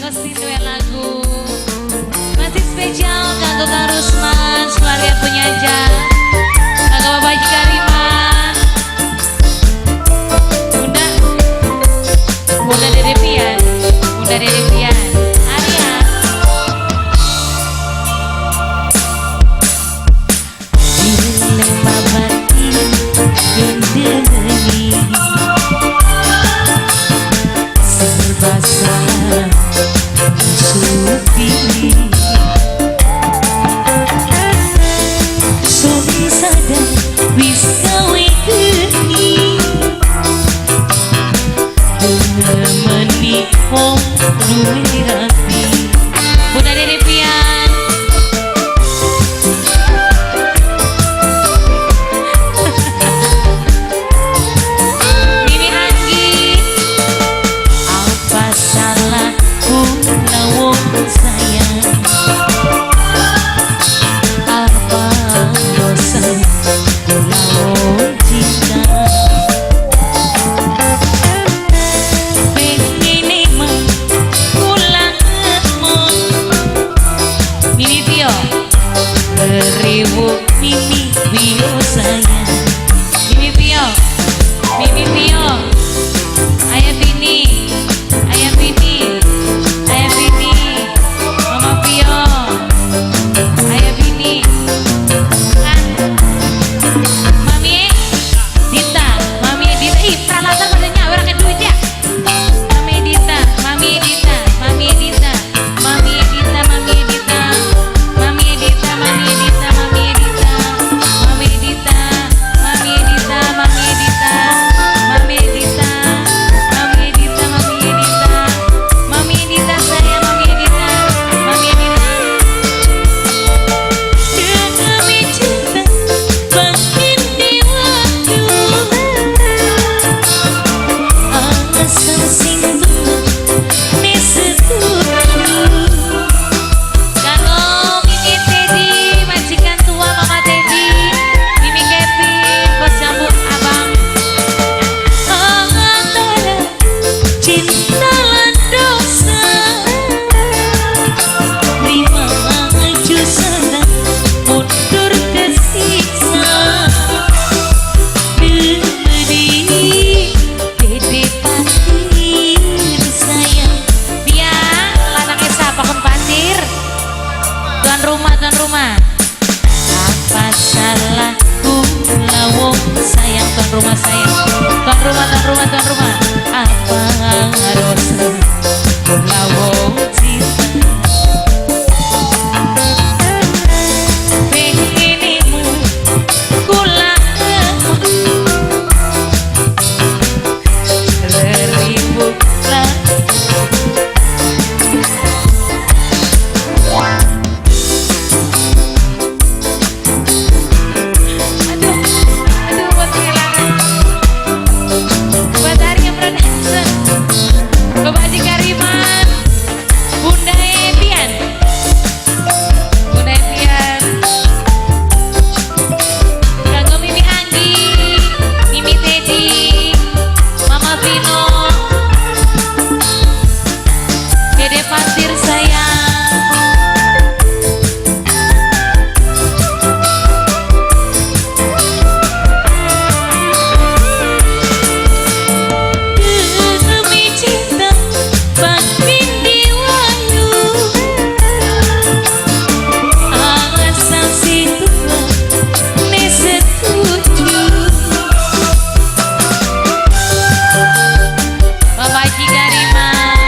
requestin duet lagu masih spesial kanggo Kang Rusman, keluarga penyaja, kanggo Bapak Haji Kariman, Bunda Dede Pian, Bunda Dede Pian, Arya. Dilema batin yang dengeni serba salah supi suami sadar wis gawe geni menemani wong duwe rapi. Bunda Dede Pian, Mimi Anggi, apa salahku lawong sayang, apa dosa lawong cinta. Pengen emang pulang emang Mimi Pio, beribu Mimi Pio sayang, Mimi Pio, Mimi Pio, ayah Bini, ayah Bini, ayah Bini, Mama Pio, ayah Bini, kan, Mami Dita, Mami Dita, ih peralatan pada nyawa orangnya duit ya, Mami Dita, Mami Dita, Mami Dita, Mami Dita, Mami Dita, Mami Dita, Mami Dita, Mami Dita, Mami Dita, Mami Dita, Mami Dita, Mami Dita, Mami Dita, Mami Dita, Mami Dita sayang, Mami Dita, Mami Dita. Demi cinta makin diwaktu, asa sing ne setuju. Kanggo Mimi Teddy, majikan tua Mama Teddy, Mimi Kevin, bos jambut abang. Antara cinta lan dosa, lima maju sana mundur kesiksa. Beli Dede Pasir sayang, dia lanangnya siapa kon pasir, tuan rumah, tuan rumah. Apa salahku lawong sayang, tuan rumah sayang, tuan rumah, tuan rumah, tuan rumah. Apa dosa lawong cinta. Pengenmu kulang beribu lah. Aduh, buat kehilangan. Buat Arya Production, Bapak Haji Kariman, Bunda Evian, Bunda Evian, kanggo Mimi Anggi, Mimi Teddy, Mama Vino, Dede Pasir sayang. Demi cinta makin diwayu, asa situ ne setuju. Bapak Haji Kariman,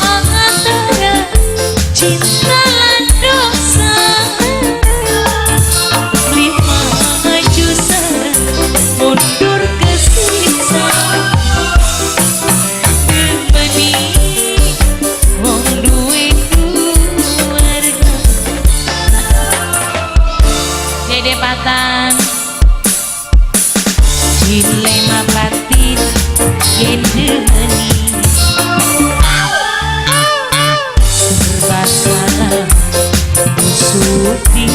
antara cinta lan dosa, lima maju sana mundur kesiksa. Demi wong duwe keluarga, Dede Patan, dilema batin yen dengeni serba salah supi.